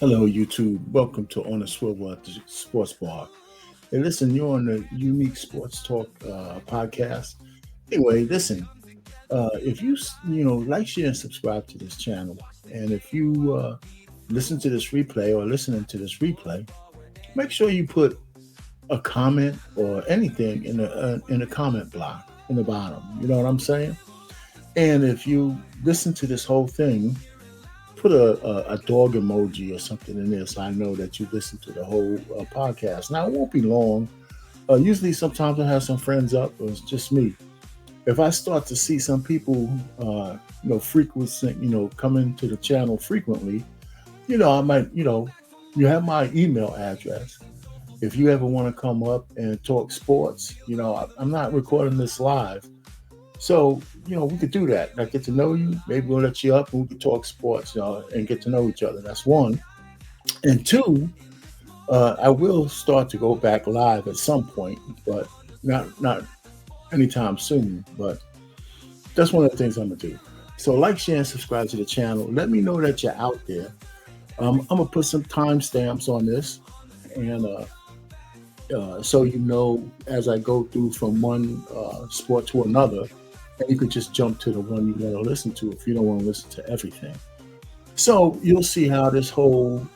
Hello, YouTube. Welcome to On the Swivel at the Sportsbar. Hey, listen, you're on the Unique Sports Talk podcast. Anyway, listen, if you like, share, and subscribe to this channel, and if you listen to this replay or listening to this replay, make sure you put a comment or anything in the comment block in the bottom. You know what I'm saying? And if you listen to this whole thing, put a dog emoji or something in there so I know that you listen to the whole podcast. Now, it won't be long. Usually, sometimes I have some friends up, or it's just me. If I start to see some people, frequency, coming to the channel frequently, I might, you have my email address. If you ever want to come up and talk sports, I'm not recording this live. So, we could do that. I get to know you. Maybe we'll let you up and we can talk sports, and get to know each other. That's one. And two, I will start to go back live at some point, but not anytime soon. But that's one of the things I'm going to do. So like, share, and subscribe to the channel. Let me know that you're out there. I'm going to put some timestamps on this. And so as I go through from one sport to another, and you could just jump to the one you want to listen to if you don't want to listen to everything. So you'll see how this whole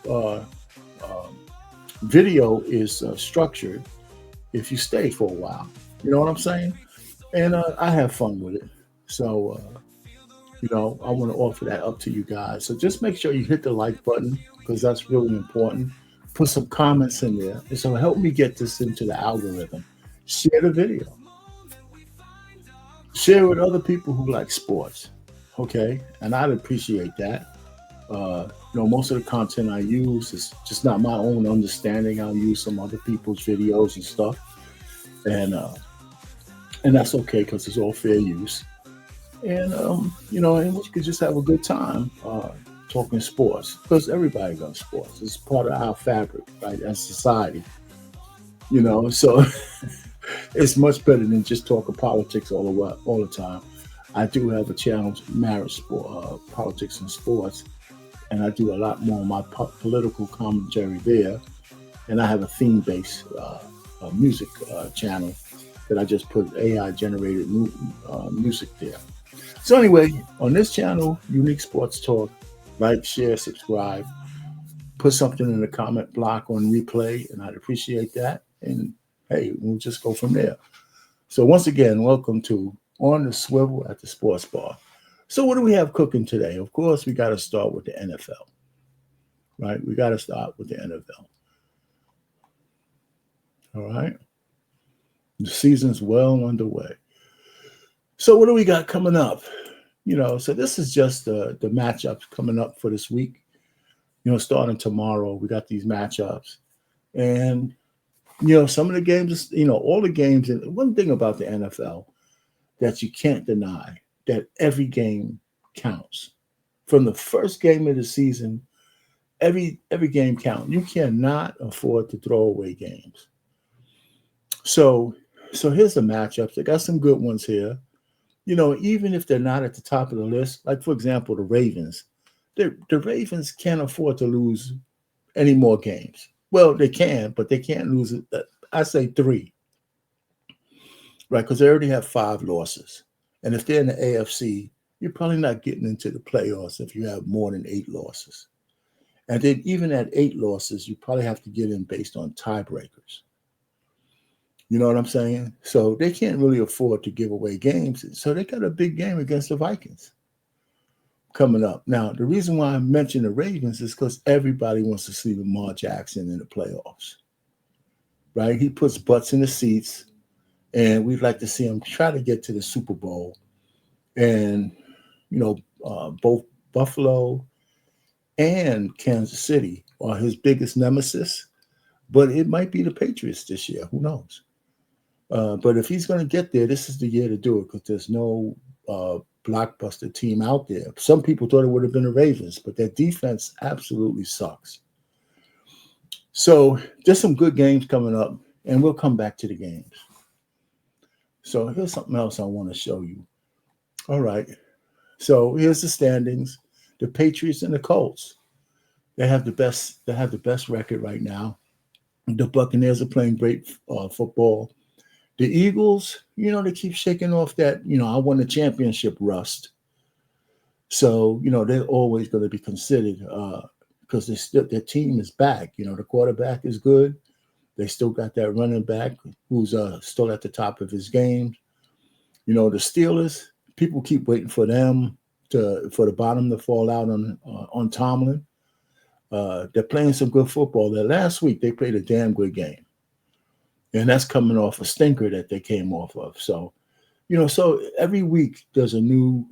video is structured if you stay for a while. You know what I'm saying? And I have fun with it. So, I want to offer that up to you guys. So just make sure you hit the like button because that's really important. Put some comments in there. And so help me get this into the algorithm. Share the video. Share with other people who like sports, okay? And I'd appreciate that. Most of the content I use is just not my own understanding. I'll use some other people's videos and stuff, and that's okay because it's all fair use. And and we could just have a good time talking sports because everybody loves sports. It's part of our fabric, right, as society. So. It's much better than just talking politics all the time. I do have a channel, marriage, politics, and sports, and I do a lot more on my political commentary there. And I have a theme-based music channel that I just put AI-generated music there. So anyway, on this channel, Unique Sports Talk, like, share, subscribe, put something in the comment block on replay, and I'd appreciate that. And hey, we'll just go from there. So once again, welcome to On the Swivel at the Sports Bar. So what do we have cooking today? Of course, we got to start with the NFL, right? We got to start with the NFL. All right. The season's well underway. So what do we got coming up? So this is just the matchups coming up for this week. Starting tomorrow, we got these matchups. And some of the games, all the games. And one thing about the NFL that you can't deny, that every game counts. From the first game of the season, every game counts. You cannot afford to throw away games. So here's the matchups. They got some good ones here. Even if they're not at the top of the list, like, for example, the Ravens. The Ravens can't afford to lose any more games. Well, they can, but they can't lose it. I say 3, right? Because they already have 5 losses. And if they're in the AFC, you're probably not getting into the playoffs if you have more than 8 losses. And then even at 8 losses, you probably have to get in based on tiebreakers. You know what I'm saying? So they can't really afford to give away games. So they got a big game against the Vikings coming up. Now, the reason why I mentioned the Ravens is because everybody wants to see Lamar Jackson in the playoffs, right? He puts butts in the seats, and we'd like to see him try to get to the Super Bowl. And, both Buffalo and Kansas City are his biggest nemesis, but it might be the Patriots this year. Who knows? But if he's going to get there, this is the year to do it because there's no blockbuster team out there. Some people thought it would have been the Ravens, but their defense absolutely sucks. So there's some good games coming up, and we'll come back to the games. So here's something else I want to show you. All right. So here's the standings. The Patriots and the Colts. They have the best. They have the best record right now. The Buccaneers are playing great football. The Eagles, they keep shaking off that, I won the championship rust. So, they're always going to be considered because their team is back. The quarterback is good. They still got that running back who's still at the top of his game. The Steelers, people keep waiting for them for the bottom to fall out on Tomlin. They're playing some good football. There last week they played a damn good game, and that's coming off a stinker that they came off of. So, so every week there's a new,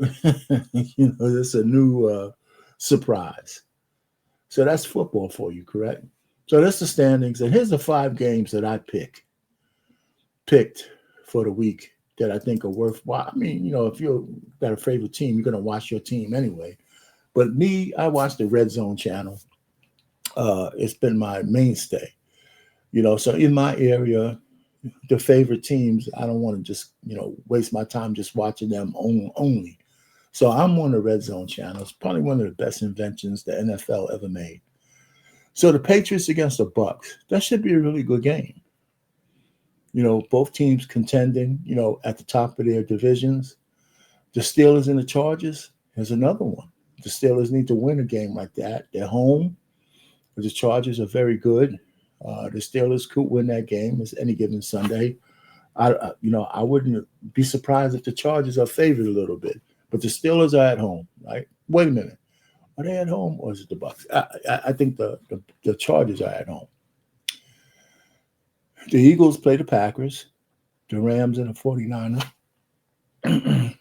there's a new surprise. So that's football for you, correct? So that's the standings, and here's the 5 games that I picked for the week that I think are worthwhile. I mean, if you've got a favorite team, you're going to watch your team anyway. But me, I watch the Red Zone channel. It's been my mainstay. So in my area, the favorite teams, I don't want to just, waste my time just watching them only. So I'm on the Red Zone channel. It's probably one of the best inventions the NFL ever made. So the Patriots against the Bucks, that should be a really good game. Both teams contending, at the top of their divisions. The Steelers and the Chargers, here's another one. The Steelers need to win a game like that. They're home. The Chargers are very good. The Steelers could win that game as any given Sunday. I wouldn't be surprised if the Chargers are favored a little bit, but the Steelers are at home, right? Wait a minute, are they at home or is it the Bucks? I think the Chargers are at home. The Eagles play the Packers, the Rams and the 49ers, and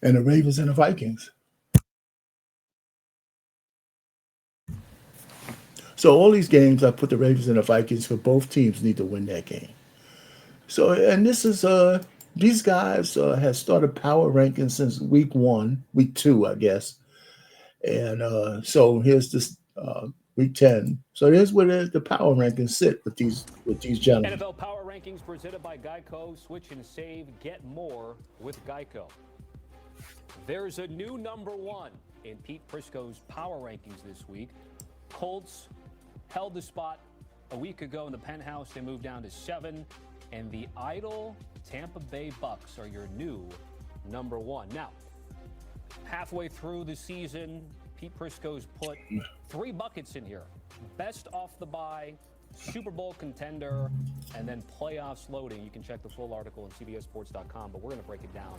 the Ravens and the Vikings. So all these games, I put the Ravens and the Vikings for both teams need to win that game. So, and this is these guys have started power ranking since week 2, I guess. And so here's this week 10. So here's where the power rankings sit with these gentlemen. NFL Power Rankings presented by Geico. Switch and save. Get more with Geico. There's a new number 1 in Pete Prisco's Power Rankings this week. Colts held the spot a week ago in the penthouse. They moved down to 7. And the idle Tampa Bay Bucks are your new number 1. Now, halfway through the season, Pete Prisco's put 3 buckets in here. Best off the bye, Super Bowl contender, and then playoffs loading. You can check the full article on CBSSports.com, but we're going to break it down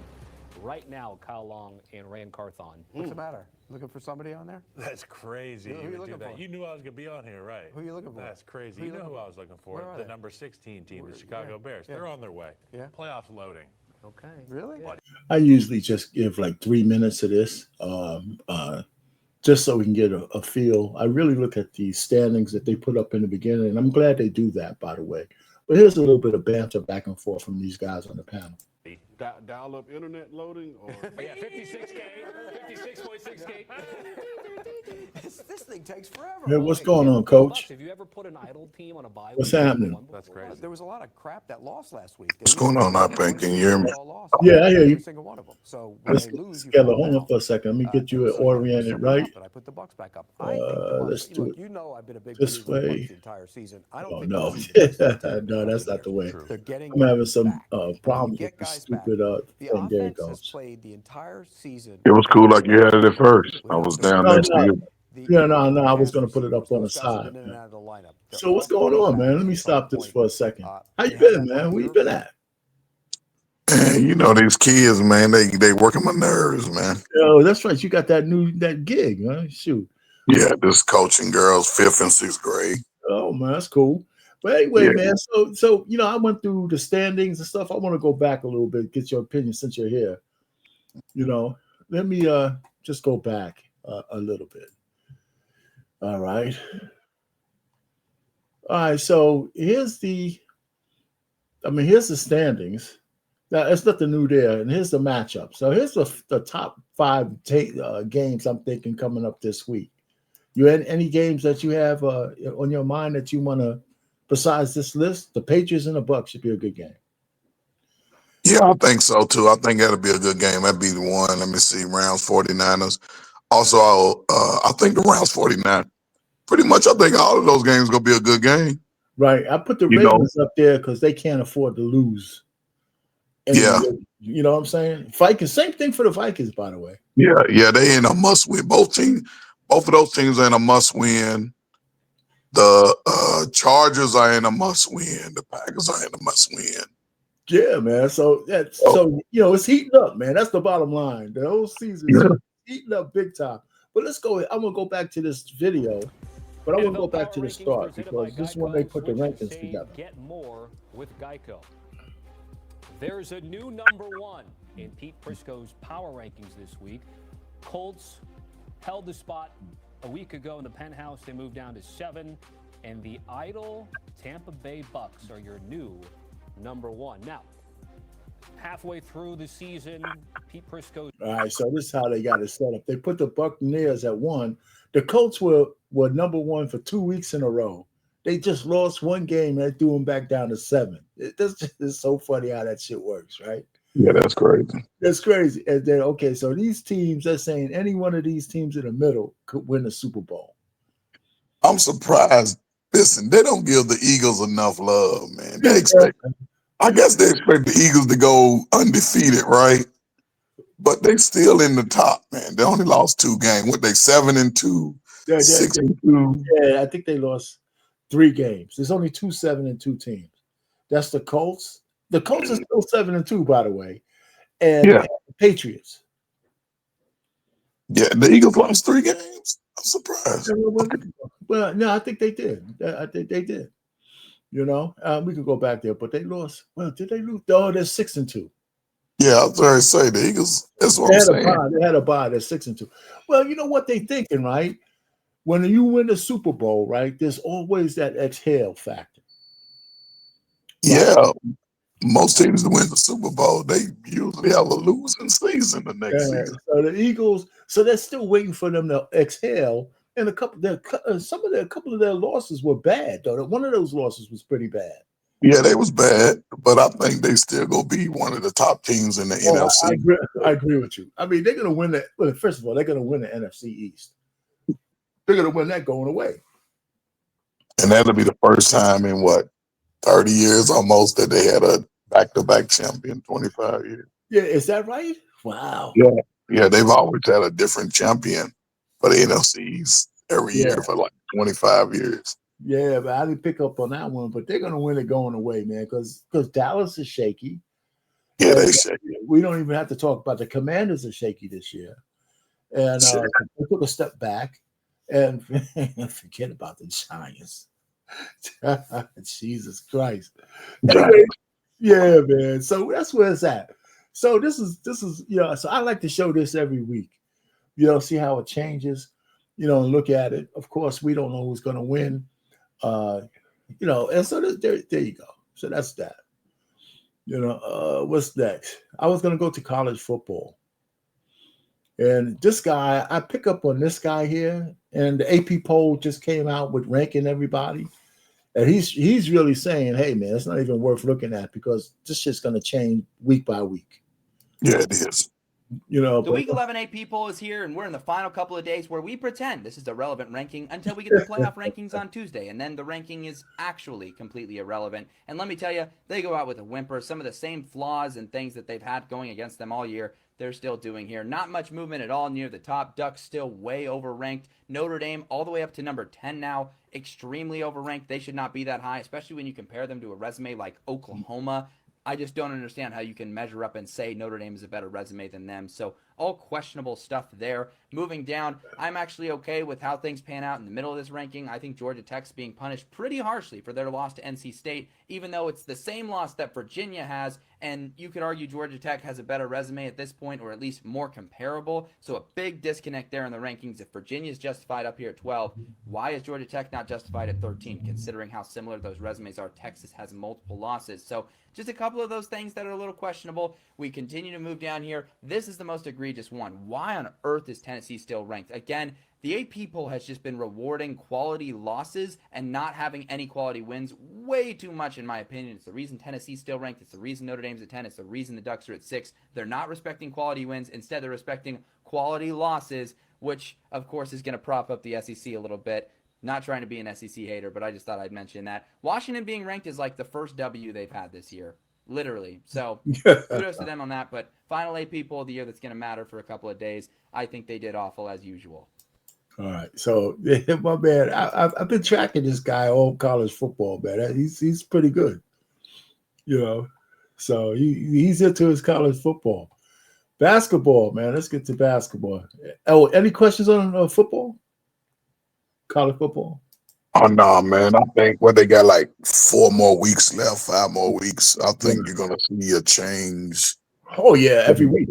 right now. Kyle Long and Rand Carthon. What's the matter? Looking for somebody on there? That's crazy. Who are you looking for? You knew I was going to be on here, right? Who are you looking for? That's crazy. You know who I was looking for. The number 16 team, the Chicago Bears. Yeah. They're on their way. Yeah. Playoffs loading. Okay. Really? Yeah. I usually just give like 3 minutes of this, just so we can get a feel. I really look at the standings that they put up in the beginning, and I'm glad they do that, by the way. But here's a little bit of banter back and forth from these guys on the panel. Dial-up internet loading? Or? Yeah, 56K, 56.6K. This thing takes forever. Hey, what's going on, Coach? Have you ever put an idle team on a bye? What's happening? That's crazy. There was a lot of crap that lost last week. What's going on, Ipan? Can you hear me? Yeah, I hear you. Every single one of them. So when Let's they get lose, together. Hold on for a second. Let me get you oriented right. But I put the Bucks back up. I think the Bucks, Let's do look, it you know I've been a big this believer in the way. Bucks the entire season. I don't Oh, think no. they'll be the best team No, that's not the way. They're getting I'm having some back. problems Get with this guys back. stupid The thing. There it offense has goes. played the entire season. It was cool like you had it at first. I was down No, next to no. you. Yeah, no, I was going to put it up on the Those guys have side. been in and out of the lineup. So what's going on, man? Let me stop this for a second. How you been, man? Where you been at? And you know these kids, man, they working my nerves, man. Oh, that's right. You got that gig, huh? Shoot. Yeah, this coaching girls 5th and 6th grade. Oh man, that's cool. But anyway, Yeah. man. So I went through the standings and stuff. I want to go back a little bit, get your opinion since you're here. Let me just go back a little bit. All right. So here's the standings. Now it's nothing new there, and here's the matchup. So here's the top 5 games I'm thinking coming up this week. You had any games that you have on your mind that you want to, besides this list? The Patriots and the Bucks should be a good game. Yeah, I think so too. I think that'll be a good game. That'd be the one. Let me see, Rams 49ers. Also, I think the Rams pretty much, I think all of those games gonna be a good game. Right. I put the You know, Ravens up there because they can't afford to lose. yeah, You know what I'm saying? Vikings, same thing for the Vikings, by the way. yeah. They in a must win. Both of those teams are in a must win. The Chargers are in a must win. The Packers are in a must win. Yeah, man. So it's heating up, man. That's the bottom line. The whole season is heating up big time. But let's go. I'm gonna go back to this video, but I want to go back to the start because this is when they put the rankings together. Get more with Geico. There's a new number one in Pete Prisco's power rankings this week. Colts held the spot a week ago in the penthouse. They moved down to 7, and the idle Tampa Bay Bucks are your new number one. Now, halfway through the season, Pete Prisco. All right, so this is how they got it set up. They put the Buccaneers at 1. The Colts were number 1 for 2 weeks in a row. They just lost one game and they threw them back down to 7. It's so funny how that shit works, right? Yeah, that's crazy. That's crazy. And then, okay, so these teams, they're saying any one of these teams in the middle could win the Super Bowl. I'm surprised. Listen, they don't give the Eagles enough love, man. I guess they expect the Eagles to go undefeated, right? But they still in the top, man. They only lost 2 games. What, they 7-2, 6-2? Yeah, I think they lost 3 games. There's only 2 7-2 teams. That's the Colts. The Colts are still 7-2, by the way, and the Patriots. Yeah, the Eagles lost 3 games. I'm surprised. Well, no, I think they did. I think they did. You know, we could go back there, but they lost. Well, did they lose? Oh, they're 6-2. Yeah, I was going to say the Eagles. That's what I'm saying. They had a bye. They're 6-2. Well, you know what they're thinking, right? When you win the Super Bowl, right? There's always that exhale factor. Yeah, most teams that win the Super Bowl, they usually have a losing season the next season. So the Eagles, so they're still waiting for them to exhale. And a couple of their losses were bad, though. One of those losses was pretty bad. Yeah, they was bad, but I think they still gonna be one of the top teams in the NFC. I agree with you. I mean, they're gonna win that. Well, first of all, they're gonna win the NFC East. They're gonna win that going away. And that'll be the first time in 30 years almost that they had a back-to-back champion, 25 years. Yeah, is that right? Wow. Yeah, they've always had a different champion for the NFCs every year for like 25 years. Yeah, but I didn't pick up on that one. But they're going to win it going away, man, because Dallas is shaky. Yeah, they're shaky. We don't even have to talk about the Commanders are shaky this year. And they took a step back and forget about the Giants. Jesus Christ. Anyway, yeah, man. So that's where it's at. So this is so I like to show this every week. See how it changes, and look at it. Of course, we don't know who's going to win. And so there you go. So that's that. What's next? I was going to go to college football. And this guy, I pick up on this guy here, and the AP poll just came out with ranking everybody. And he's really saying, hey, man, it's not even worth looking at because this shit's going to change week by week. Yeah, it is. The Week 11 AP poll is here, and we're in the final couple of days where we pretend this is a relevant ranking until we get the playoff rankings on Tuesday, and then the ranking is actually completely irrelevant. And let me tell you, they go out with a whimper. Some of the same flaws and things that they've had going against them all year, they're still doing here. Not much movement at all near the top. Ducks still way overranked. Notre Dame all the way up to number 10 now, extremely overranked. They should not be that high, especially when you compare them to a resume like Oklahoma. I just don't understand how you can measure up and say Notre Dame is a better resume than them. So all questionable stuff there. Moving down, I'm actually okay with how things pan out in the middle of this ranking. I think Georgia Tech's being punished pretty harshly for their loss to NC State, even though it's the same loss that Virginia has. And you could argue Georgia Tech has a better resume at this point, or at least more comparable. So a big disconnect there in the rankings. If Virginia's justified up here at 12, why is Georgia Tech not justified at 13, considering how similar those resumes are? Texas has multiple losses. So just a couple of those things that are a little questionable. We continue to move down here. This is the most egregious one. Why on earth is Tennessee still ranked? Again, the AP poll has just been rewarding quality losses and not having any quality wins way too much, in my opinion. It's the reason Tennessee's still ranked. It's the reason Notre Dame's at 10. It's the reason the Ducks are at 6. They're not respecting quality wins. Instead, they're respecting quality losses, which, of course, is going to prop up the SEC a little bit. Not trying to be an SEC hater, but I just thought I'd mention that. Washington being ranked is like the first W they've had this year, literally. So kudos to them on that. But final 8 people of the year that's going to matter for a couple of days. I think they did awful as usual. All right. So, my man, I've been tracking this guy all college football, man. He's pretty good, So he's into his college football. Basketball, man. Let's get to basketball. Oh, any questions on football? College football? Oh no, man. I think they got like 4 more weeks left, 5 more weeks. I think you're gonna see a change. Oh yeah, every week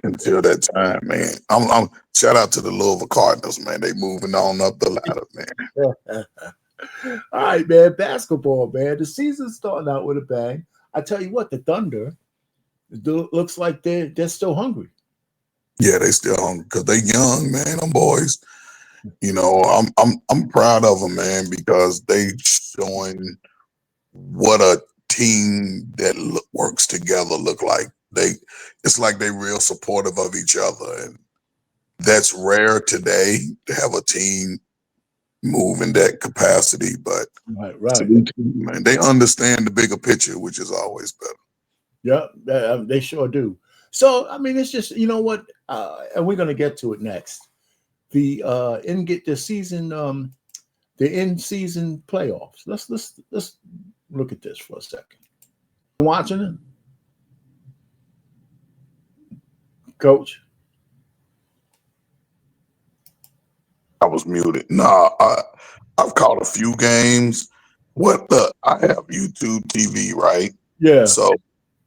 until that time, man. I'm shout out to the Louisville Cardinals, man. They moving on up the ladder, man. All right, man. Basketball, man. The season's starting out with a bang. I tell you what, the Thunder looks like they're still hungry. Yeah, they still hungry because they young, man. Them boys. I'm proud of them, man, because they showing what a team that works together look like. It's like they real supportive of each other, and that's rare today to have a team move in that capacity. But right, man, they understand the bigger picture, which is always better. Yeah, they sure do. So I mean, it's just what, and we're gonna get to it next. The in-season playoffs. Let's look at this for a second. Watching it, Coach? I was muted. Nah, I've caught a few games. I have YouTube TV, right? Yeah. So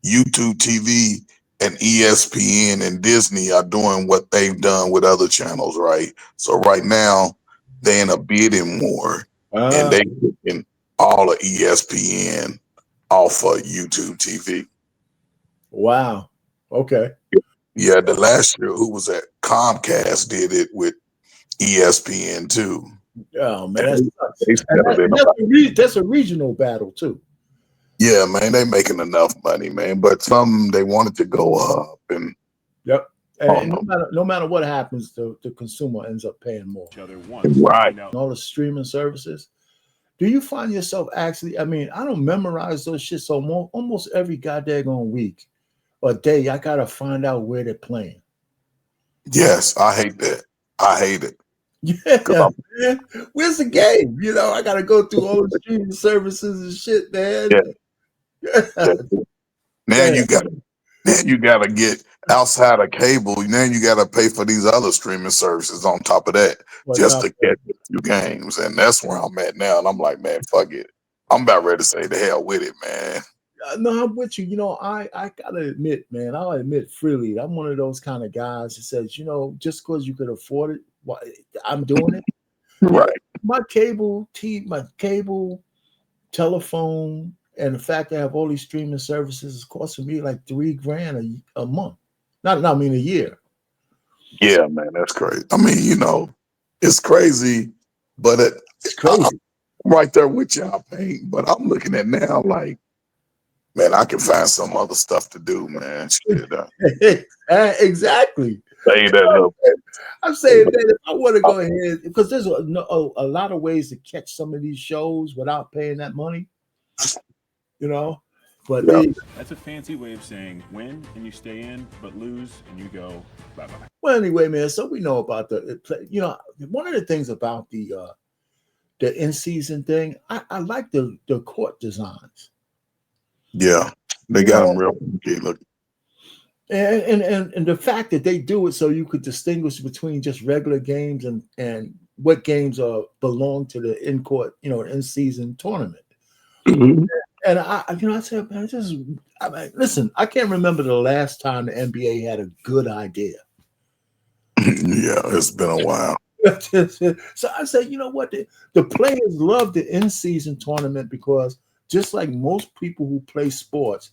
YouTube TV and ESPN and Disney are doing what they've done with other channels, right? So right now they're in a bidding war, and they taking all of ESPN off of YouTube TV. Wow. Okay. Yeah, the last year, who was that? Comcast did it with ESPN too. Oh man, that's a regional battle too. Yeah, man, they making enough money, man. But some they wanted to go up, and yep. And no matter what happens, the consumer ends up paying more. Right. All the streaming services. Do you find yourself actually? I mean, I don't memorize those shit, so almost every goddamn week or day, I gotta find out where they're playing. Yes, I hate that. I hate it. Yeah, man. Where's the game? I gotta go through all the streaming services and shit, man. Yeah. Now you gotta get outside of cable. Now you gotta pay for these other streaming services on top of that just to catch a few games, and that's where I'm at now. And I'm like, man, fuck it. I'm about ready to say the hell with it, man. No, I'm with you. I gotta admit, man, I'll admit freely, I'm one of those kind of guys that says, just because you could afford it, I'm doing it. Right. My cable telephone, and the fact that I have all these streaming services is costing me like $3,000 a month. I mean a year. Yeah, man, that's crazy. I mean, it's crazy, but it's crazy. I'm right there with y'all paying, but I'm looking at now like, man, I can find some other stuff to do, man. Shit, exactly. I'm saying that if I want to go ahead, because there's a lot of ways to catch some of these shows without paying that money, But that's a fancy way of saying win and you stay in, but lose and you go bye-bye. Well, anyway, man, so we know about one of the things about the in-season thing, I like the court designs. Yeah, they got them real good looking. And the fact that they do it so you could distinguish between just regular games and what games belong to the in-court, in-season tournament. Mm-hmm. And I said, man, listen, I can't remember the last time the NBA had a good idea. Yeah, it's been a while. So I said, you know what? The players love the in-season tournament because just like most people who play sports,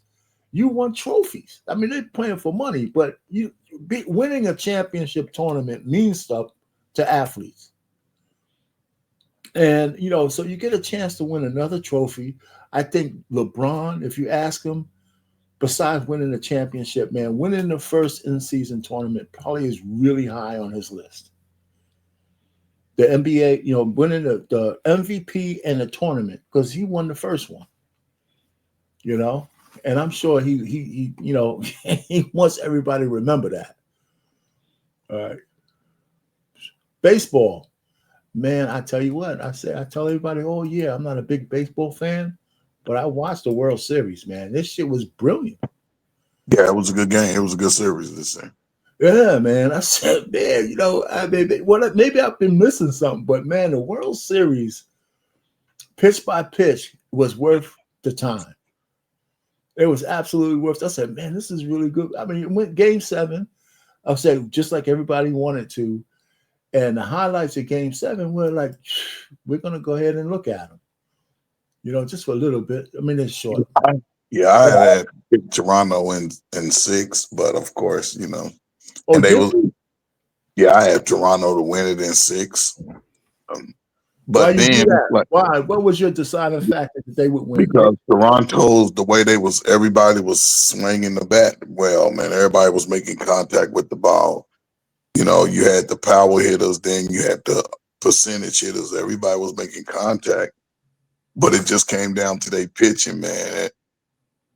you want trophies. I mean, they're playing for money, but winning a championship tournament means stuff to athletes. And, so you get a chance to win another trophy. I think LeBron, if you ask him, besides winning the championship, man, winning the first in-season tournament probably is really high on his list. the NBA, winning the MVP and the tournament because he won the first one. And I'm sure he he wants everybody to remember that. All right. Baseball, man, I tell you what, I tell everybody, oh yeah, I'm not a big baseball fan, but I watched the World Series, man. This shit was brilliant. Yeah, it was a good game. It was a good series this year. Yeah, man. I said, man, maybe I've been missing something, but man, the World Series, pitch by pitch, was worth the time. It was absolutely worth it. I said, man, this is really good. I mean, it went Game 7. I said, just like everybody wanted to. And the highlights of Game 7 were like, we're going to go ahead and look at them. Just for a little bit. I mean, it's short. Yeah, I had picked Toronto in 6, but of course, Oh, and I had Toronto to win it in 6. But then, why? What was your deciding factor that they would win? Because Toronto's the way everybody was swinging the bat. Well, man, everybody was making contact with the ball. You had the power hitters, then you had the percentage hitters. Everybody was making contact, but it just came down to their pitching, man.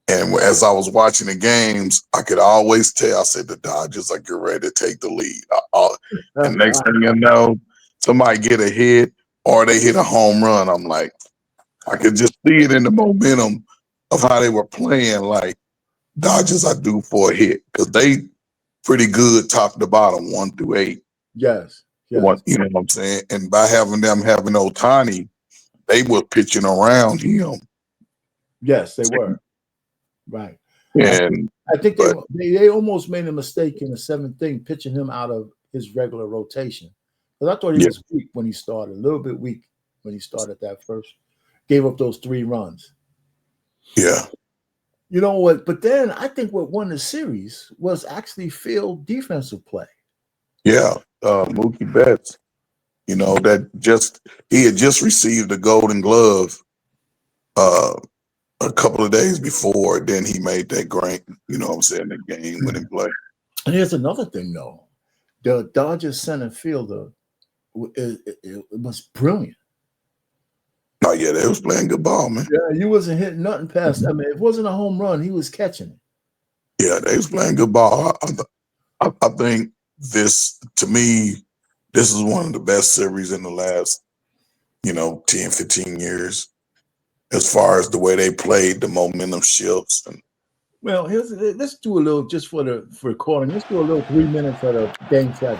And as I was watching the games, I could always tell. I said the Dodgers are getting ready to take the lead. And next thing you know, somebody get a hit or they hit a home run. I'm like, I could just see it in the momentum of how they were playing. Like, Dodgers are due for a hit because they pretty good top to bottom, 1 through 8. Yes. You know what I'm saying? And by having Ohtani, they were pitching around him. Yes, they were. Right. And I think they almost made a mistake in the 7th thing, pitching him out of his regular rotation. Because I thought he was weak when he started, a little bit weak when he started that first. Gave up those 3 runs. Yeah. You know what? But then I think what won the series was actually field defensive play. Yeah. Mookie Betts, he had just received the Golden Glove a couple of days before. Then he made that great, the game-winning play. And here's another thing, though. The Dodgers center fielder, it was brilliant. Oh, yeah, they was playing good ball, man. Yeah, he wasn't hitting nothing past. I mean, if it wasn't a home run, he was catching it. Yeah, they was playing good ball. I think to me, this is one of the best series in the last, 10, 15 years. As far as the way they played, the momentum shifts. Well, let's do a little, just for recording, let's do a little 3 minutes of the Game 7.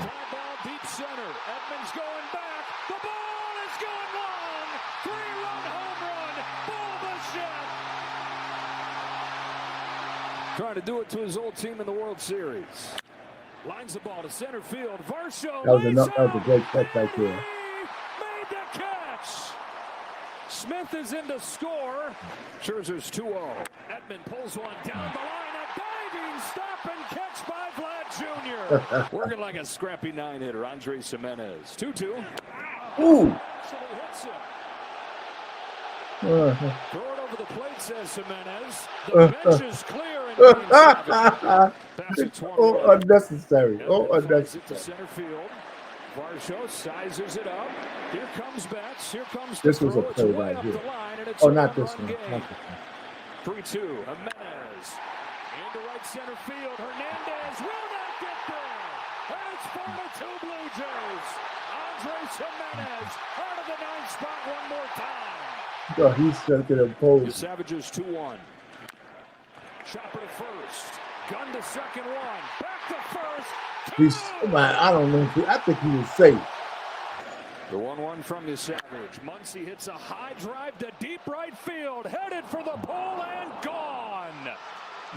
Deep center. Edmonds going back. The ball is going long. 3-run home run. Bo Bichette. Trying to do it to his old team in the World Series. Lines the ball to center field. Varsho. That was a great catch right there. Made the catch. Smith is in to score. Scherzer's 2-0. Edmund pulls one down the line. A diving stop and catch by Vlad Jr. Working like a scrappy 9-hitter. Andres Jimenez. 2-2. Ooh. Actually hits him. Throw it over the plate, says Jimenez. The bench is clear. Unnecessary. Unnecessary. To center field. Varsho sizes it up. Here comes Betts. Here comes this was a play right here. Not this one. 3-2. Jimenez. Into right center field. Hernandez will not get there. And it's 4-2 Blue Jays. Andres Jimenez out of the 9th spot one more time. Oh, he's stuck in a pose. The Savages 2-1. Chopper to first. Gun to second one. Back to first. I don't know. I think he was safe. The 1-1 from the Savage. Muncy hits a high drive to deep right field. Headed for the pole and gone.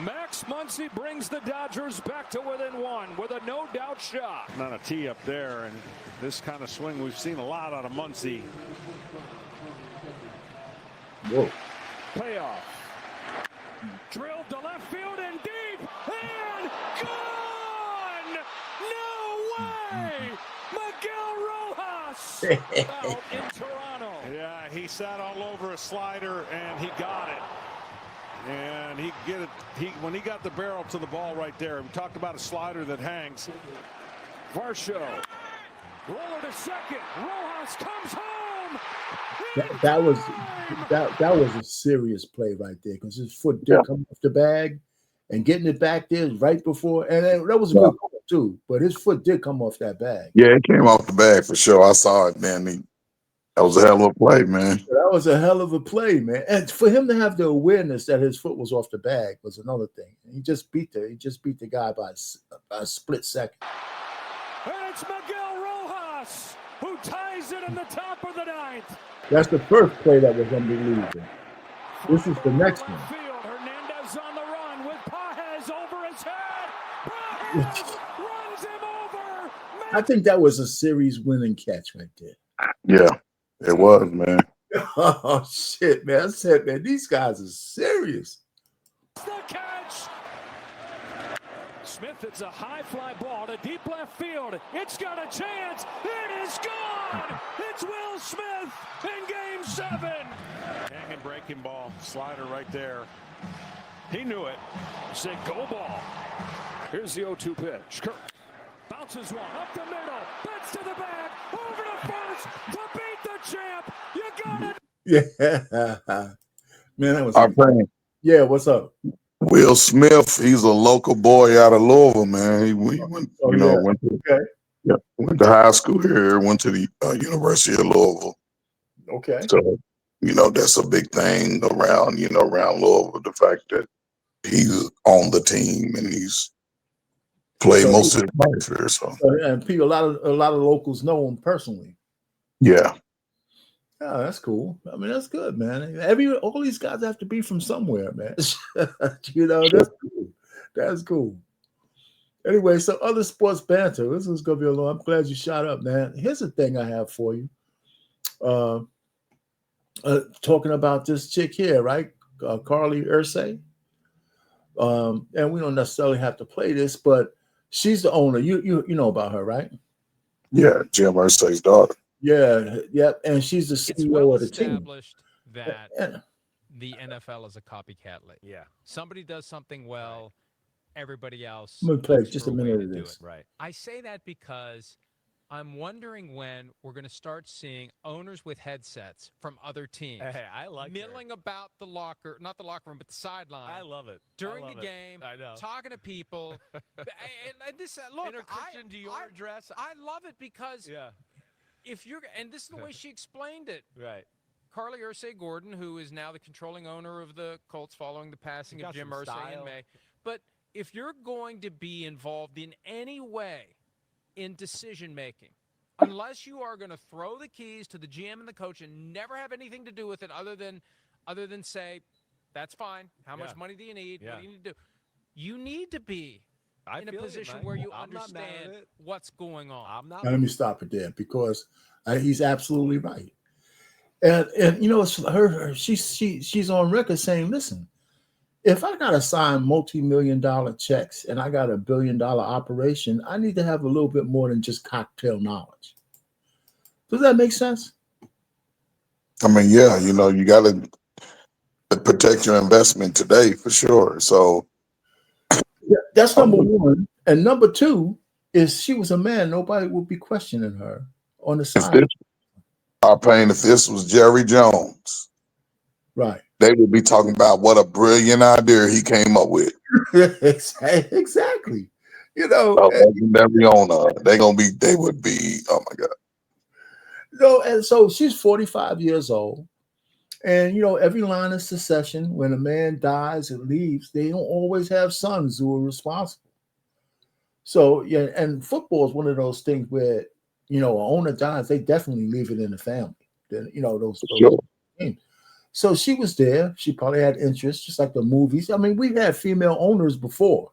Max Muncy brings the Dodgers back to within 1 with a no-doubt shot. Not a tee up there, and this kind of swing we've seen a lot out of Muncy. Whoa. Payoff. Drilled to left field and deep. And gone! No way! Miguel Rojas out in Toronto. Yeah, he sat all over a slider and he got it. And when he got the barrel to the ball right there, we talked about a slider that hangs. Varsho Roller to second. Rojas comes home. That was a serious play right there because his foot did come off the bag, and getting it back there right before, and that was a good call too. But his foot did come off that bag. Yeah, it came off the bag for sure. I saw it, man. That was a hell of a play, man. That was a hell of a play, man. And for him to have the awareness that his foot was off the bag was another thing. He just beat the guy by a split second. And it's Miguel Rojas who ties it in the top of the ninth. That's the first play that was unbelievable. This is the next one. Field. Hernandez on the run with Pages over his head. Pages runs him over. I think that was a series-winning catch right there. Yeah, it was, man. Oh shit, man! I said, man, these guys are serious. The catch. Smith, it's a high fly ball to deep left field. It's got a chance. It is gone. It's Will Smith in Game 7. Hanging breaking ball, slider right there. He knew it. Say go ball. Here's the 0-2 pitch. Kirk bounces one up the middle. Bats to the back. Over to first to beat the champ. You got it. Yeah, man, that was. Our friend Yeah, what's up? Will Smith, he's a local boy out of Louisville, man. He went, went to high school here, went to the University of Louisville. Okay. So, that's a big thing around Louisville, the fact that he's on the team and he's played most of his life here. So, and people, a lot of locals know him personally. Yeah. Oh, that's cool. I mean, that's good, man. All these guys have to be from somewhere, man. That's cool. That's cool. Anyway, so other sports banter. This is gonna be a long. I'm glad you shot up, man. Here's the thing I have for you. Talking about this chick here, right? Carly Ursay. And we don't necessarily have to play this, but she's the owner. You know about her, right? Yeah, Jim Irsay's daughter. Yeah, yep. And she's the CEO of the team. Established that the NFL is a copycat league. Yeah. Somebody does something well, everybody else. I'm gonna play looks just for a way minute to of do this. it. Right. I say that because I'm wondering when we're going to start seeing owners with headsets from other teams. Hey, I like milling about the locker, not the locker room, but the sideline. I love it. During the game, I know. talking to people. and this, look, Christian Dior dress. I love it because if you're, and this is the way she explained it. Right. Carly Ursay Gordon, who is now the controlling owner of the Colts following the passing of Jim Irsay in May. But if you're going to be involved in any way in decision-making, unless you are going to throw the keys to the GM and the coach and never have anything to do with it other than say, that's fine. How much money do you need? What do you need to do? You need to be in a position where you understand what's going on. Now, let me stop it there because he's absolutely right. And it's her. She's on record saying, "Listen, if I got to sign multi-million-dollar checks and I got $1 billion operation, I need to have a little bit more than just cocktail knowledge." Does that make sense? I mean, yeah, you got to protect your investment today for sure. So, yeah, that's number one. And number two is she was a man. Nobody would be questioning her on the side. If this was Jerry Jones, right, they would be talking about what a brilliant idea he came up with. Exactly. Legendary owner. They would be, oh my God. And so she's 45 years old. And, every line of succession, when a man dies and leaves, they don't always have sons who are responsible. So, yeah, and football is one of those things where, an owner dies, they definitely leave it in the family. Then, those teams. So she was there. She probably had interest, just like the movies. I mean, we've had female owners before.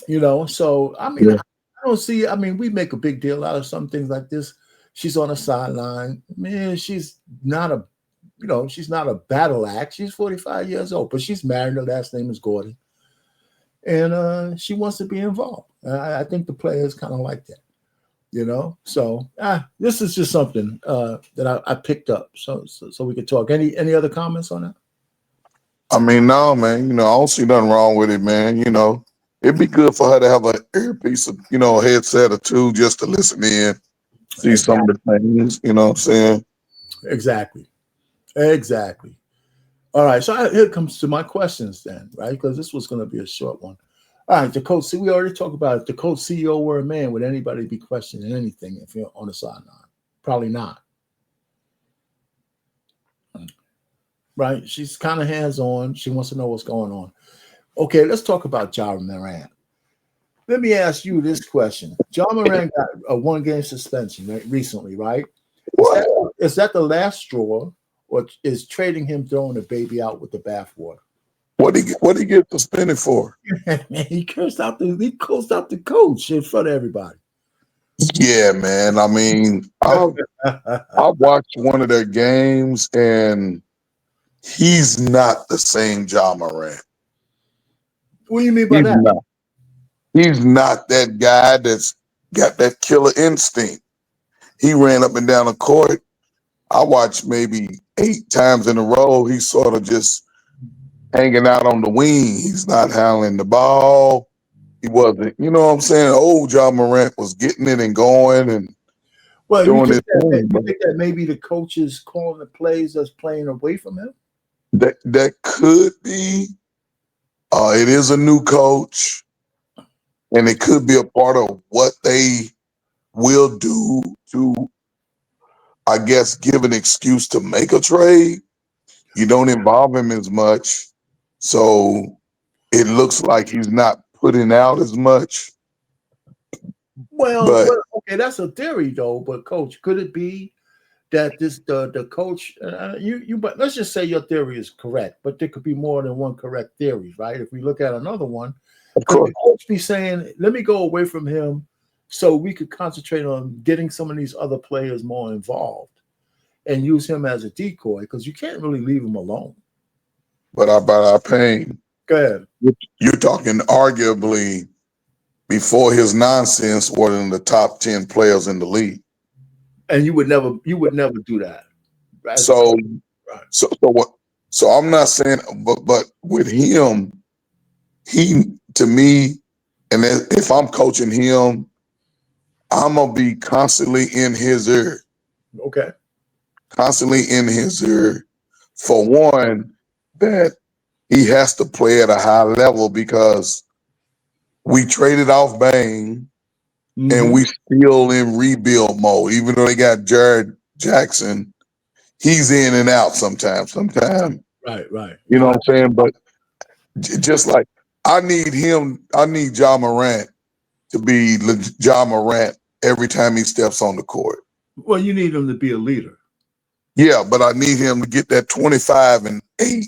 So, I mean, I don't see, we make a big deal out of some things like this. She's on a sideline. Man, she's not a battle axe. She's 45 years old, but she's married. Her last name is Gordon. And she wants to be involved. I think the players kind of like that. So this is just something that I picked up so we could talk. Any other comments on that? I mean, no, man, I don't see nothing wrong with it, man. it'd be good for her to have an earpiece, a headset or two, just to listen in, see some of the things. You know what I'm saying? Exactly. All right, so here comes to my questions then, right? Because this was going to be a short one. All right, the coach. See, we already talked about it. The coach, CEO were a man. Would anybody be questioning anything if you're on the sideline? Probably not. Right? She's kind of hands-on. She wants to know what's going on. Okay, let's talk about Ja Morant. Let me ask you this question. Ja Morant got a one-game suspension recently, right? Is that the last straw, or is trading him throwing the baby out with the bathwater? What he get suspended for? He cursed out the coach in front of everybody. Yeah, man. I mean, I watched one of their games, and he's not the same Ja Morant. What do you mean by that? He's not that guy that's got that killer instinct. He ran up and down the court. I watched maybe 8 times in a row. He's sort of just hanging out on the wing. He's not handling the ball. He wasn't, you know what I'm saying? Old Ja Morant was getting it and going and doing his thing. You think that maybe the coach is calling the plays that's playing away from him? That could be. It is a new coach, and it could be a part of what they will do to, I guess, give an excuse to make a trade. You don't involve him as much, so it looks like he's not putting out as much. Well, okay, that's a theory though. But coach, could it be that the coach but let's just say your theory is correct, but there could be more than one correct theory, right? If we look at another one, could the coach be saying, "Let me go away from him, so we could concentrate on getting some of these other players more involved, and use him as a decoy because you can't really leave him alone." But about our pain, go ahead. You're talking arguably before his nonsense, one of the top 10 players in the league. And you would never do that. Right? So I'm not saying, but with him, to me, and if I'm coaching him, I'm gonna be constantly in his ear. Okay. Constantly in his ear. For one, that he has to play at a high level because we traded off Bane. And we still in rebuild mode. Even though they got Jared Jackson, he's in and out sometimes. Right. You know what I'm saying? But just like I need Ja Morant to be Ja Morant every time he steps on the court. Well, you need him to be a leader. Yeah, but I need him to get that 25 and 8.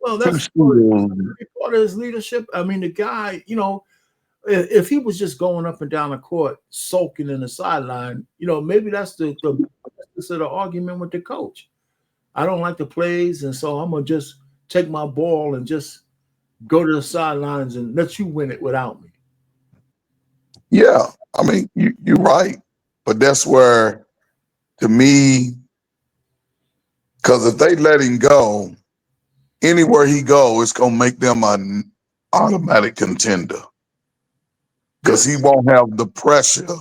Well, that's part of his leadership. I mean, the guy, if he was just going up and down the court, sulking in the sideline, maybe that's the argument with the coach. I don't like the plays, and so I'm gonna just take my ball and just go to the sidelines and let you win it without me. Yeah, I mean, you're right, but that's where, to me, because if they let him go, anywhere he go, it's gonna make them an automatic contender. Because he won't have the pressure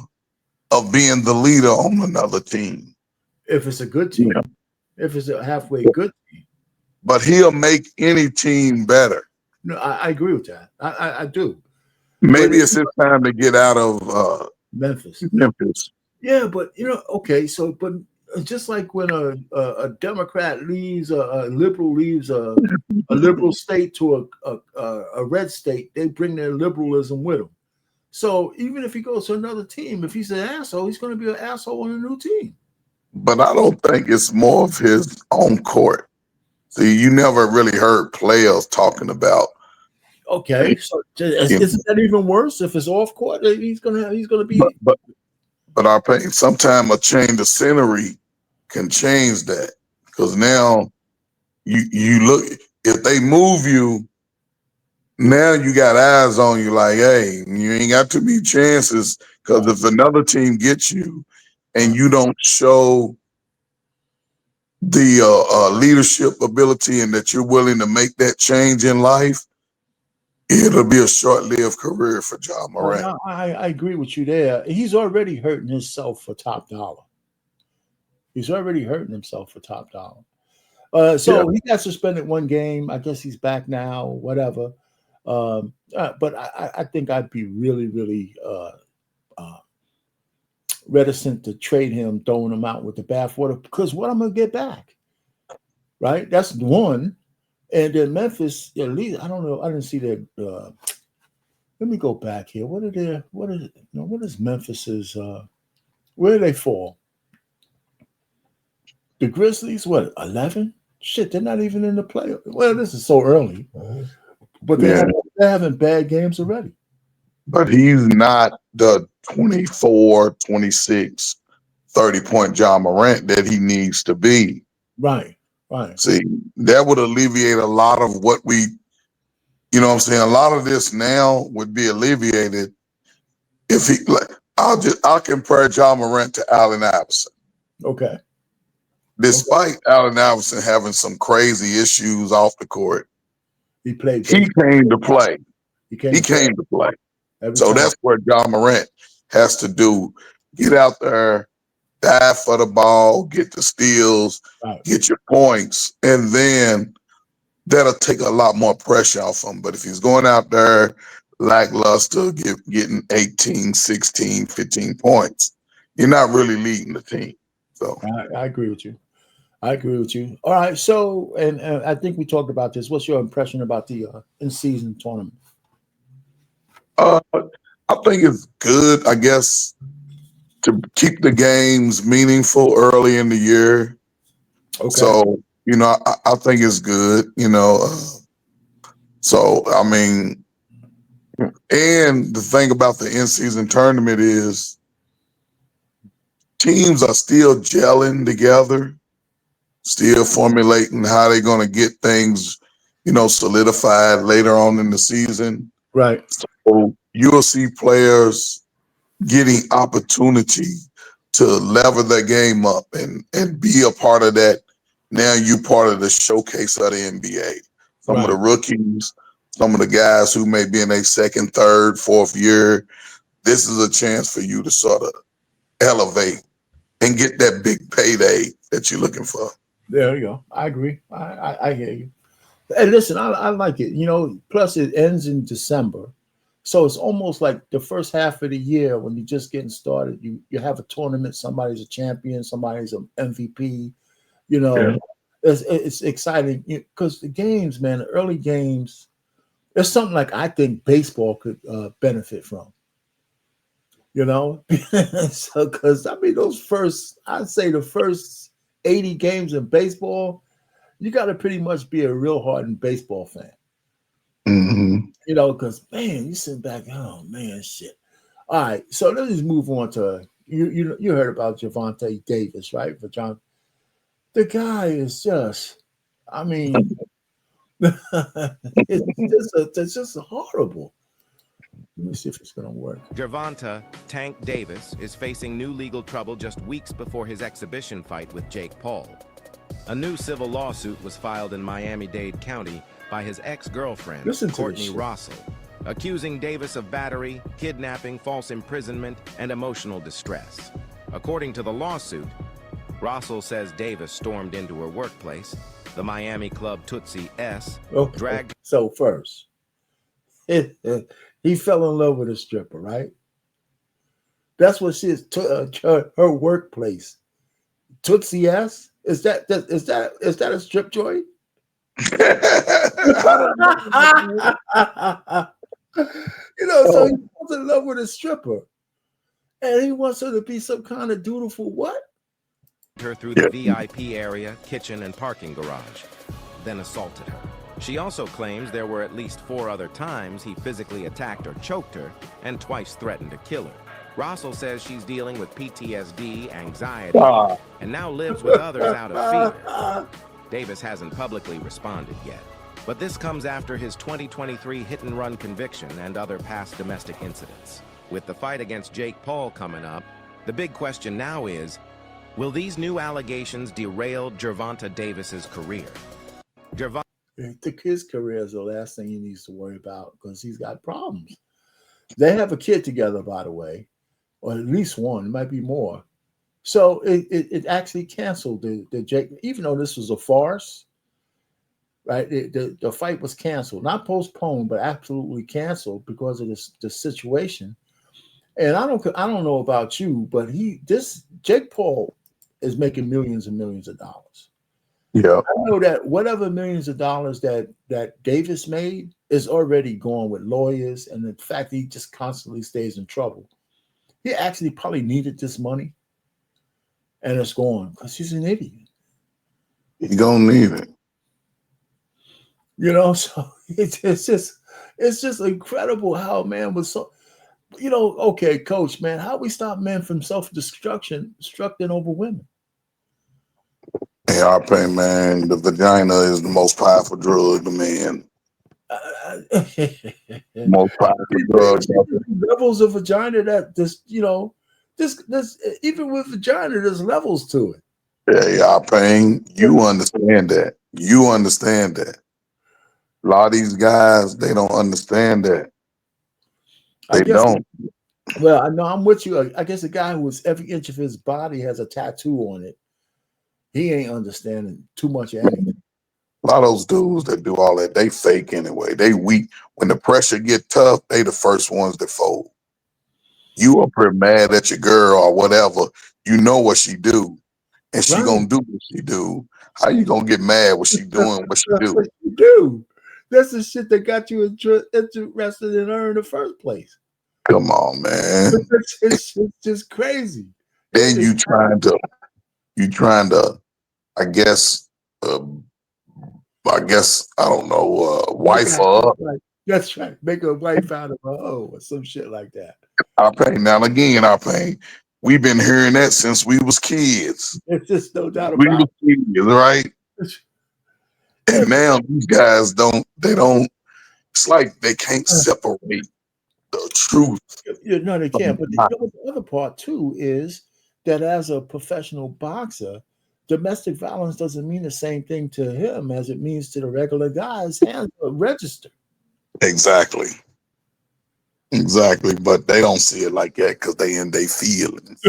of being the leader on another team. If it's a good team, if it's a halfway good team. But he'll make any team better. No, I agree with that. I do. Maybe it's his time to get out of Memphis. Yeah, but okay. So, but just like when a Democrat leaves, a liberal leaves a liberal state to a red state, they bring their liberalism with them. So even if he goes to another team, if he's an asshole, he's going to be an asshole on a new team. But I don't think it's more of his own court. See, you never really heard players talking about. Okay, so isn't that even worse? If it's off court, he's gonna be. But I think sometimes a change of scenery can change that, because now you look, if they move you. Now you got eyes on you like, hey, you ain't got too many chances, because if another team gets you and you don't show the leadership ability and that you're willing to make that change in life, it'll be a short-lived career for John Oh, Morant. no, I agree with you there. He's already hurting himself for top dollar. He's already hurting himself for top dollar. So he got suspended one game. I guess he's back now, whatever. But I think I'd be really, really reticent to trade him, throwing him out with the bathwater, because what I'm going to get back, right? That's one. And then Memphis, at least, I don't know. I didn't see that. Let me go back here. What is Memphis's, where do they fall? The Grizzlies, what, 11? Shit, they're not even in the playoff. Well, this is so early. But they're having bad games already. But he's not the 24, 26, 30-point John Morant that he needs to be. Right. See, that would alleviate a lot of what we, you know what I'm saying? A lot of this now would be alleviated if he, I'll compare John Morant to Allen Iverson. Okay. Despite Allen Iverson having some crazy issues off the court, he came to play. He came to play. So that's what John Morant has to do. Get out there, dive for the ball, get the steals, get your points, and then that'll take a lot more pressure off him. But if he's going out there lackluster, getting 18, 16, 15 points, you're not really leading the team. So I agree with you. All right. So, and I think we talked about this. What's your impression about the in-season tournament? I think it's good, I guess, to keep the games meaningful early in the year. Okay. So, you know, I think it's good, you know. So, I mean, and the thing about the in-season tournament is teams are still gelling together, still formulating how they're going to get things, you know, solidified later on in the season. Right. So you'll see players getting opportunity to level their game up and be a part of that. Now you part of the showcase of the NBA. Some of the rookies, some of the guys who may be in their second, third, fourth year, this is a chance for you to sort of elevate and get that big payday that you're looking for. There you go. I agree. I hear you. And listen, I like it. You know, plus it ends in December. So it's almost like the first half of the year when you're just getting started, you have a tournament, somebody's a champion, somebody's an MVP, you know, it's exciting because the games, man, the early games, it's something like I think baseball could benefit from, you know, so because I mean, I'd say the first 80 games in baseball, you got to pretty much be a real hardened baseball fan. Mm-hmm. You know, because man, you sit back, oh man, shit. All right, so let's just move on to you heard about Gervonta Davis, right? For John, the guy is just, I mean, it's just horrible. Let me see if it's gonna work. Gervonta Tank Davis is facing new legal trouble just weeks before his exhibition fight with Jake Paul. A new civil lawsuit was filed in Miami-Dade County by his ex-girlfriend, Courtney Russell, accusing Davis of battery, kidnapping, false imprisonment, and emotional distress. According to the lawsuit, Russell says Davis stormed into her workplace, the Miami club Tootsie S, dragged... So first, he fell in love with a stripper, right? That's what she is, her workplace. Tootsie S? Is that a strip joint? You know, so he falls in love with a stripper, and he wants her to be some kind of dutiful what? Her through the VIP area, kitchen, and parking garage, then assaulted her. She also claims there were at least 4 other times he physically attacked or choked her, and twice threatened to kill her. Russell says she's dealing with PTSD, anxiety, and now lives with others out of fear. Davis hasn't publicly responded yet, but this comes after his 2023 hit-and-run conviction and other past domestic incidents. With the fight against Jake Paul coming up, the big question now is, will these new allegations derail Gervonta Davis's career? his career is the last thing he needs to worry about because he's got problems. They have a kid together, by the way, or at least one. It might be more. So it actually canceled the Jake, even though this was a farce, right? The fight was canceled, not postponed, but absolutely canceled because of the situation. And I don't know about you, but Jake Paul is making millions and millions of dollars. Yeah, I know that whatever millions of dollars that Davis made is already going with lawyers, and the fact that he just constantly stays in trouble. He actually probably needed this money, and it's gone because he's an idiot. you gonna need it. You know, so it's just incredible how man was so. Okay, coach, man, how we stop men from self-destruction over women? Hey, our pain, man, the vagina is the most powerful drug to man. Most powerful drug. Levels of vagina that this even with vagina, there's levels to it. Yeah, our pain. You understand that. You understand that. A lot of these guys, they don't understand that. They don't. Well, I know I'm with you. I guess a guy who's every inch of his body has a tattoo on it. He ain't understanding too much of anything. A lot of those dudes that do all that, they fake anyway. They weak. When the pressure get tough, they the first ones that fold. You up here mad at your girl or whatever. You know what she do, and she gonna do what she do. How you gonna get mad when she doing what she do? What you do? That's the shit that got you interested in her in the first place. Come on, man. It's just crazy. Then you trying to, I guess, I don't know, wife her up. That's right. Make a wife out of her or some shit like that. Our pain. Now again, our pain. We've been hearing that since we was kids. It's just no doubt We about was kids, right? And now these guys don't. It's like they can't separate the truth. No, they can't. But the other part too is that as a professional boxer, domestic violence doesn't mean the same thing to him as it means to the regular guys. Hands are registered. Exactly. But they don't see it like that because they in their feelings.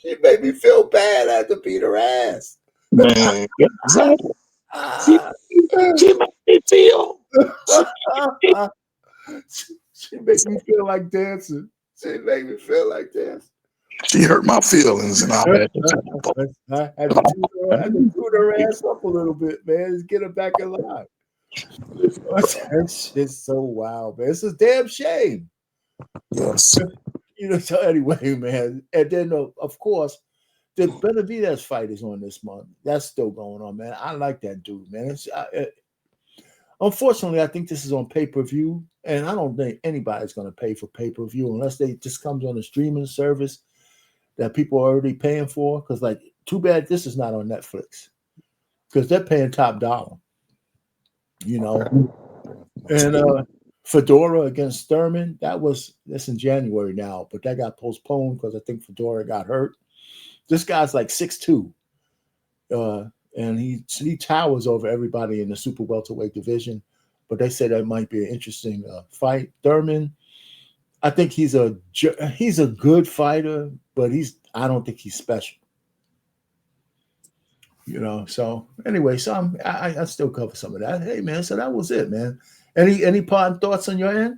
She made me feel bad. I had to beat her ass. Man, exactly. She made me feel. She made me feel like dancing. She hurt my feelings, and I had to toot her ass up a little bit, man. Just get her back alive. That's just so wild, man. It's a damn shame. Yes. So anyway, man. And then, of course, the Benavidez fight is on this month. That's still going on, man. I like that dude, man. Unfortunately, I think this is on pay-per-view, and I don't think anybody's going to pay for pay-per-view unless they just comes on a streaming service that people are already paying for. Because, too bad this is not on Netflix because they're paying top dollar. And Fedora against Thurman, that's in January now, but that got postponed because I think Fedora got hurt. This guy's like 6'2", and he towers over everybody in the super welterweight division. But they say that might be an interesting fight. Thurman, I think he's a good fighter, but I don't think he's special. So anyway, I still cover some of that. Hey, man, so that was it, man. Any parting thoughts on your end?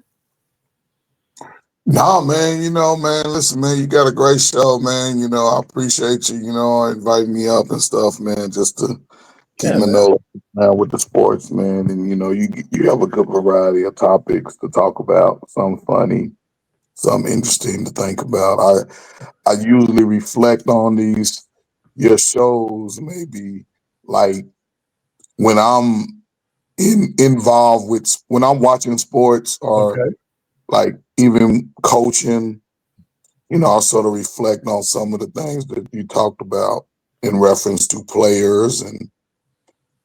No, man, man, listen, man, you got a great show, man. I appreciate you, inviting me up and stuff, man, just to keep my nose down with the sports, man. And, you have a good variety of topics to talk about, some funny, some interesting to think about. I usually reflect on your shows, maybe like when I'm involved with, when I'm watching sports or like even coaching, I sort of reflect on some of the things that you talked about in reference to players and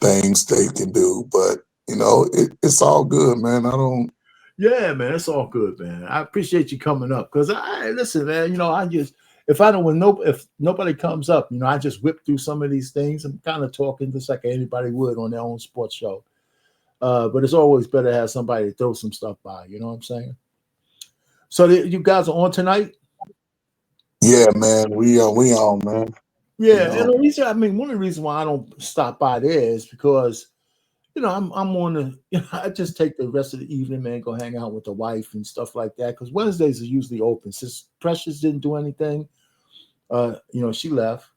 things they can do. But, it's all good, man. Yeah, man, it's all good, man. I appreciate you coming up because listen, man, if nobody comes up, you know, I just whip through some of these things. I'm kind of talking just like anybody would on their own sports show. But it's always better to have somebody to throw some stuff by. You know what I'm saying? So you guys are on tonight? Yeah, man. We on, man. Yeah, and the reason, I mean, one of the reasons why I don't stop by there is because, you know, I'm on the, you know, I just take the rest of the evening, man, go hang out with the wife and stuff like that. Because Wednesdays are usually open. Since Precious didn't do anything, you know, she left.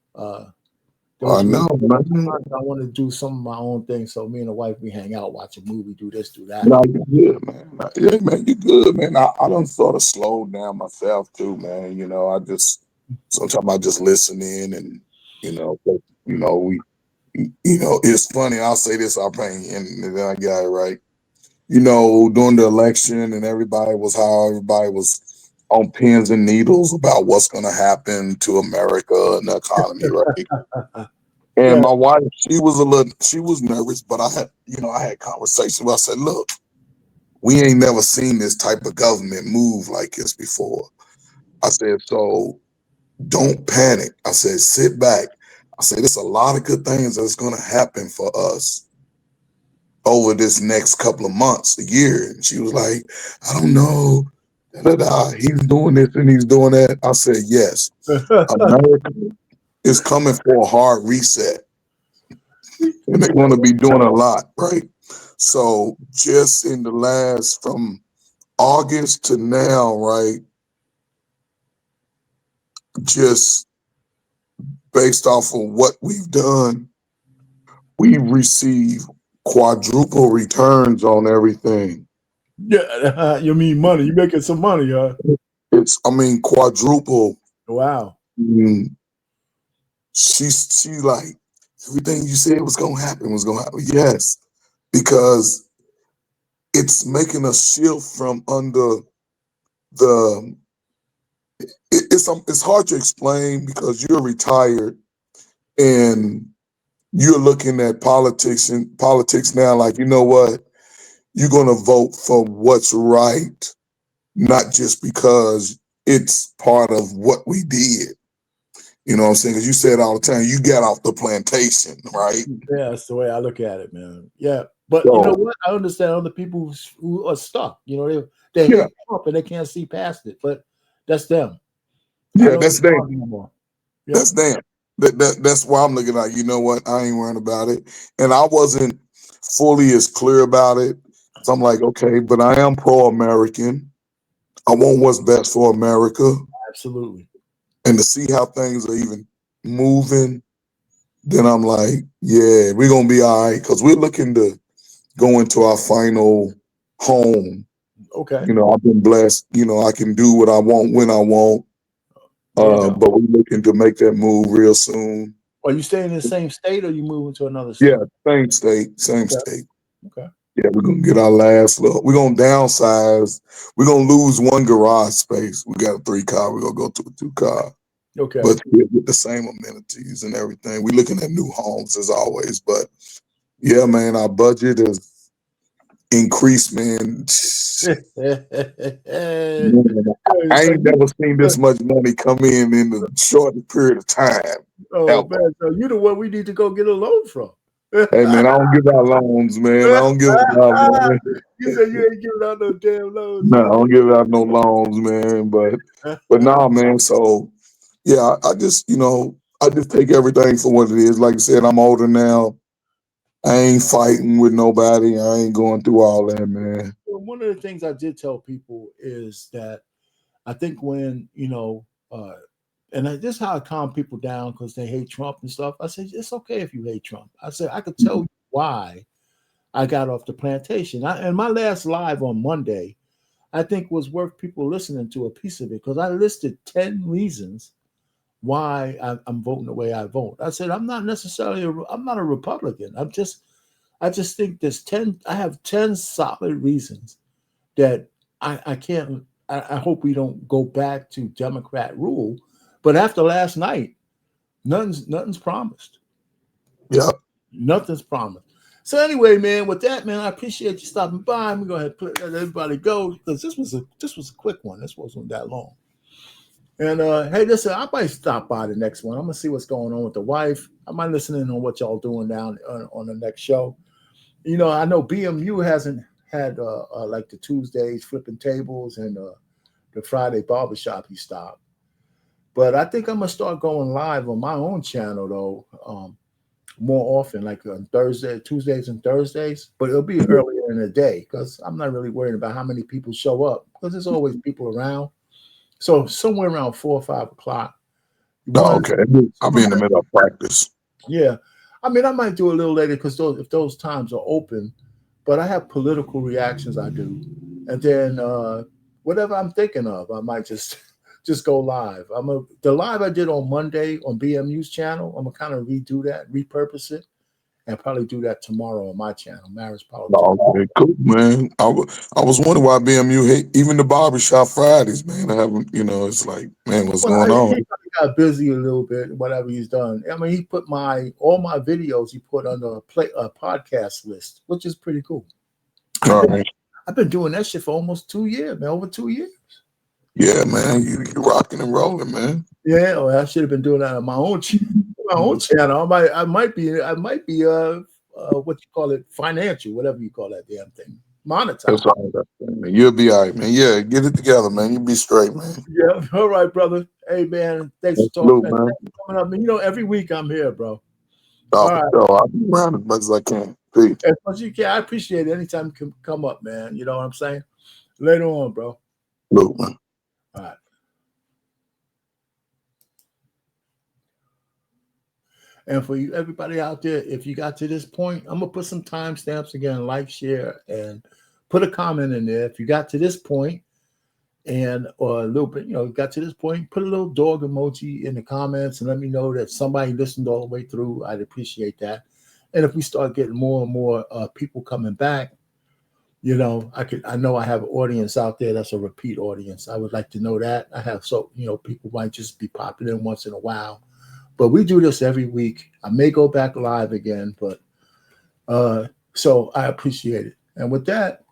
I know, man. I want to do some of my own thing. So me and the wife, we hang out, watch a movie, do this, do that. No, you good, man. Yeah, man, you good, man. I done sort of slowed down myself too, man. You know, sometimes I just listen in and, you know, it's funny. I'll say this, I'll pay, and then I got it right. You know, during the election and everybody was on pins and needles about what's going to happen to America and the economy, right? And my wife, she was nervous, but I had conversations where I said, look, we ain't never seen this type of government move like this before. I said, so don't panic. I said, sit back. I said, there's a lot of good things that's going to happen for us over this next couple of months, a year. And she was like, I don't know. He's doing this and he's doing that. I said, yes, America is coming for a hard reset. And they're going to be doing a lot, right? So just in the last, from August to now, right, just based off of what we've done, we've received quadruple returns on everything. Yeah, you mean money. You're making some money, huh? Quadruple. Wow. She like, everything you said was going to happen. Yes, because it's making us shift from under it's hard to explain because you're retired and you're looking at politics now like, you know what? You're going to vote for what's right, not just because it's part of what we did. You know what I'm saying? Because you said all the time, you got off the plantation, right? Yeah, that's the way I look at it, man. Yeah. But you know what? I understand other people who are stuck. You know, they hate Trump and they can't see past it. But that's them. Yeah, that's them. Yeah. That's them. That's why I'm looking at, you know what? I ain't worrying about it. And I wasn't fully as clear about it. So I'm like, okay, but I am pro-American. I want what's best for America. Absolutely. And to see how things are even moving, then I'm like, yeah, we're going to be all right. Because we're looking to go into our final home. Okay. You know, I've been blessed. You know, I can do what I want when I want. But we're looking to make that move real soon. Are you staying in the same state or you moving to another state? Yeah, same state. Okay. Yeah, we're going to get our last look. We're going to downsize. We're going to lose one garage space. We got a 3-car. We're going to go to a 2-car. Okay. But with the same amenities and everything. We're looking at new homes as always. But yeah, man, our budget is increased, man. I ain't never seen this much money come in a short period of time. Oh, man. So you the one we need to go get a loan from. Hey, man, I don't give out loans, man. I don't give out, man. You said you ain't giving out no damn loans. No, I don't give out no loans, man. But nah, man. So, yeah, I just take everything for what it is. Like I said, I'm older now. I ain't fighting with nobody. I ain't going through all that, man. Well, one of the things I did tell people is that I think when, and this is how I calm people down because they hate Trump and stuff. I said, it's okay if you hate Trump. I said, I could tell you why I got off the plantation. And my last live on Monday, I think was worth people listening to a piece of it because I listed 10 reasons why I'm voting the way I vote. I said, I'm not a Republican. I just think I have 10 solid reasons that I can't, I hope we don't go back to Democrat rule. But after last night, nothing's promised. Yeah. Nothing's promised. So anyway, man, with that, man, I appreciate you stopping by. I'm going to let everybody go because this was a quick one. This wasn't that long. And hey, listen, I might stop by the next one. I'm gonna see what's going on with the wife. I might listen in on what y'all doing down on the next show. You know, I know BMU hasn't had like the Tuesdays flipping tables and the Friday barbershop he stopped. But I think I'm gonna start going live on my own channel though, more often, like on Tuesdays and Thursdays. But it'll be earlier in the day because I'm not really worried about how many people show up because there's always people around. So somewhere around 4 or 5 o'clock. Oh, okay. I'll be in the middle of practice. Yeah. I mean, I might do a little later because if those times are open, but I have political reactions I do. And then whatever I'm thinking of, I might just go live. The live I did on Monday on BMU's channel, I'm going to kind of redo that, repurpose it, and probably do that tomorrow on my channel, Marriage Politics. Okay, cool, man. I was wondering why BMU hate even the barbershop Fridays, man. I haven't, it's like, man, what's going on? He got busy a little bit, whatever he's done. I mean, he put all my videos he put on a podcast list, which is pretty cool. All right. I've been doing that shit for almost 2 years, man, over 2 years. Yeah, man, you rocking and rolling, man. Yeah, well, I should have been doing that on my own channel. I might be what you call it, financial, whatever you call that damn thing, monetized. That's all right, man. You'll be all right, man. Yeah, get it together, man. You'll be straight, man. Yeah, all right, brother. Hey, man, thanks for talking. Man. Thanks for coming up. You know, every week I'm here, bro. All right. I'll be around as much as I can. Peace. As much as you can. I appreciate it. Anytime you can come up, man. You know what I'm saying? Later on, bro. Look, man. All right. And for you, everybody out there, if you got to this point, I'm gonna put some timestamps again, like, share, and put a comment in there. If you got to this point, or a little bit, got to this point, put a little dog emoji in the comments and let me know that somebody listened all the way through. I'd appreciate that. And if we start getting more and more people coming back, I know I have an audience out there that's a repeat audience. I would like to know that. I have people might just be popping in once in a while. But we do this every week. I may go back live again, but so I appreciate it. And with that,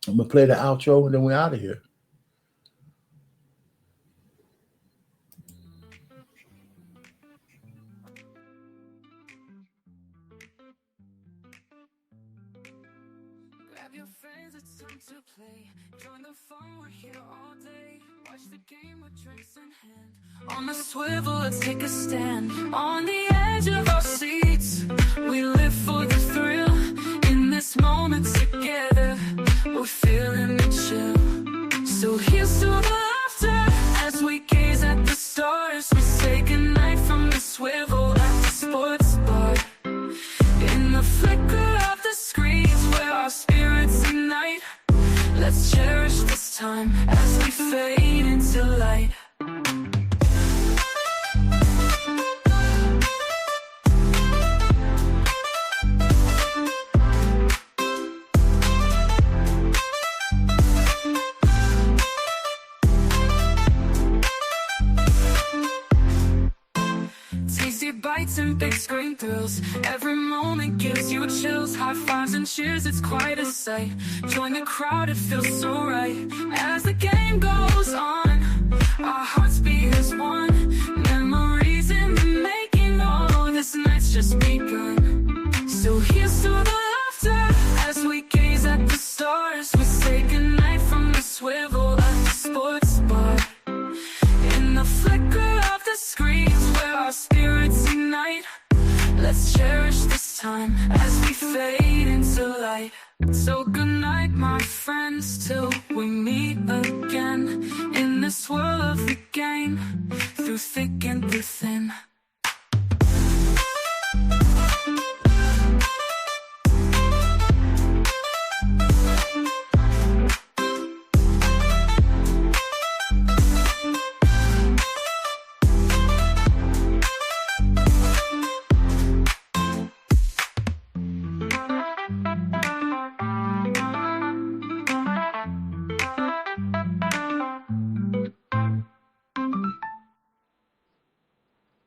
I'm gonna play the outro and then we're out of here. Grab your friends, it's time to play. Join the fun, we're here all day. Watch the game with drinks in hand. On the swivel, let's take a stand. On the edge of our seats, we live for the thrill. In this moment together, we're feeling the chill. So here's to the laughter as we gaze at the stars. We say goodnight from the swivel at the sports bar. In the flicker of the screens where our spirits ignite, let's cherish this time as we fade into light. Tasty bites and big screen thrills. Every moment gives you chills. High fives and cheers, it's quite a sight. Join the crowd, it feels so right. As the game goes on, our hearts beat as one. Memories in the making, oh, this night's just begun. So here's to the laughter as we gaze at the stars. We say goodnight from the swivel at the sports bar. In the flicker of the screens where our spirits ignite, let's cherish this time as we fade into light. So good night, my friends, till we meet again in this world of the game. Through thick